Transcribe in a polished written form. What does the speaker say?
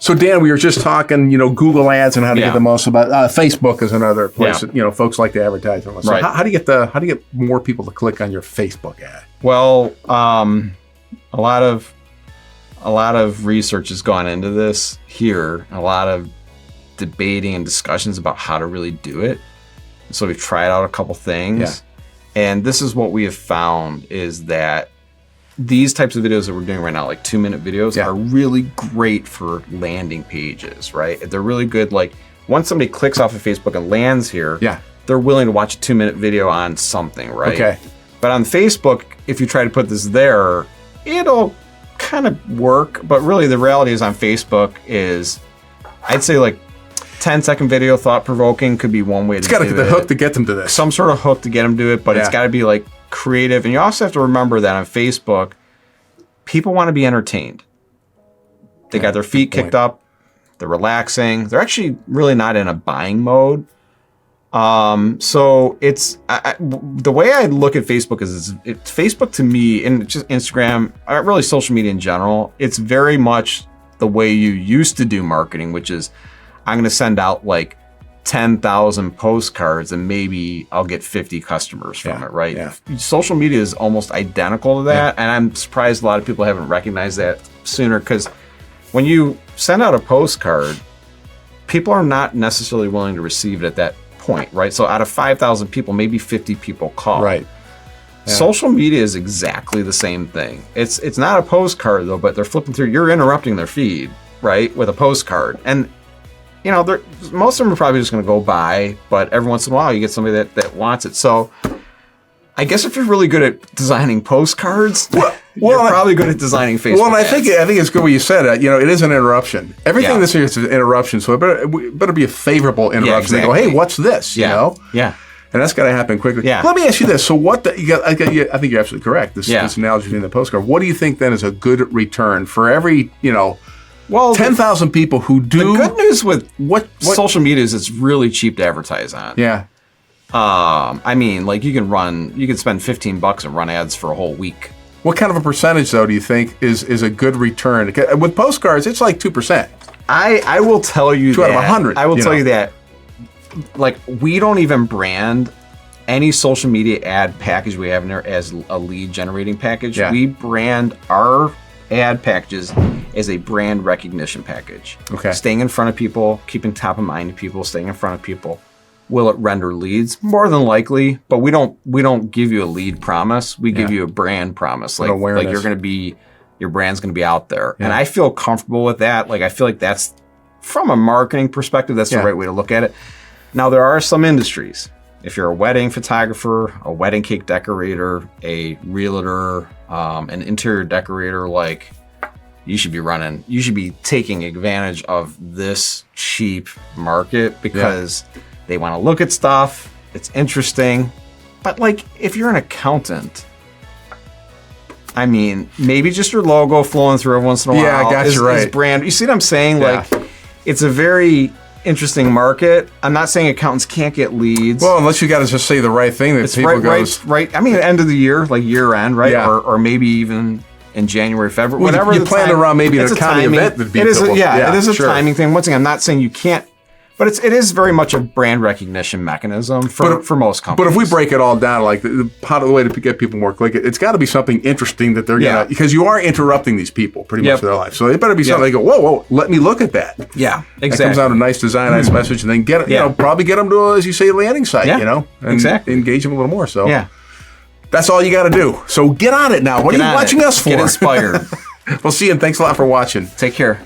So Dan, we were just talking, Google ads and how to get the most about Facebook is another place that, folks like to advertise on. So right. how do you get more people to click on your Facebook ad? Well, a lot of research has gone into this here, a lot of debating and discussions about how to really do it. So we've tried out a couple things, and this is what we have found is that these types of videos that we're doing right now, like 2-minute videos, are really great for landing pages, right? They're really good. Like once somebody clicks off of Facebook and lands here, they're willing to watch a 2-minute video on something, right? Okay. But on Facebook, if you try to put this there, it'll kind of work. But really the reality is on Facebook is, I'd say like 10-second video, thought-provoking could be one way to do it. It's got to get the hook to get them to this. Some sort of hook to get them to it, but it's got to be like creative. And you also have to remember that on Facebook, people want to be entertained. They got their feet kicked up. They're relaxing. They're actually really not in a buying mode. So it's the way I look at Facebook is Facebook to me, and just Instagram, really social media in general, it's very much the way you used to do marketing, which is I'm going to send out like 10,000 postcards and maybe I'll get 50 customers from it, right? Yeah. Social media is almost identical to that. And I'm surprised a lot of people haven't recognized that sooner, because when you send out a postcard, people are not necessarily willing to receive it at that point, right? So out of 5,000 people, maybe 50 people call. Right. Yeah. Social media is exactly the same thing. It's not a postcard though, but they're flipping through, you're interrupting their feed, right? With a postcard. And most of them are probably just going to go by, but every once in a while you get somebody that wants it. So I guess if you're really good at designing postcards, you're probably good at designing Facebook Well, and I ads. think it's good what you said. It is an interruption. Everything this here is an interruption, so it better be a favorable interruption. exactly. They go, hey, what's this? Yeah. And that's got to happen quickly. Yeah. Let me ask you this. So I think you're absolutely correct. This analogy in the postcard. What do you think then is a good return for every, 10,000 people who do? The good news with what social media is, it's really cheap to advertise on. Yeah. I mean, like you can spend $15 and run ads for a whole week. What kind of a percentage, though, do you think is a good return? With postcards, it's like 2%. I will tell you 2 out of 100. I will tell you that, like, we don't even brand any social media ad package we have in there as a lead generating package. Yeah. We brand our ad packages as a brand recognition package. Okay. Staying in front of people, keeping top of mind to people, staying in front of people. Will it render leads? More than likely, but we don't give you a lead promise. We give you a brand promise. Like your brand's gonna be out there. Yeah. And I feel comfortable with that. Like I feel like that's, from a marketing perspective, that's the right way to look at it. Now there are some industries. If you're a wedding photographer, a wedding cake decorator, a realtor, an interior decorator, like you should be taking advantage of this cheap market because they want to look at stuff. It's interesting. But like, if you're an accountant, I mean, maybe just your logo flowing through every once in a while. Yeah, I got you right. Is brand. You see what I'm saying? Like, it's a very interesting market. I'm not saying accountants can't get leads. Well, unless you got to just say the right thing that it's people goes. Right. I mean, end of the year, like year end, right? Yeah. Or maybe even in January, February, whatever. You plan around maybe an accounting event. It is a timing thing. Once again, I'm not saying you can't. But it is very much a brand recognition mechanism for most companies. But if we break it all down, like the way to get people more click, it's got to be something interesting that they're gonna, because you are interrupting these people pretty much for their life. So it better be something they go, whoa, let me look at that. Yeah, exactly. That comes out a nice design, nice message, and then probably get them to, as you say, a landing site, and engage them a little more. So that's all you got to do. So get on it now. What are you watching us for? Get inspired. We'll see you, and thanks a lot for watching. Take care.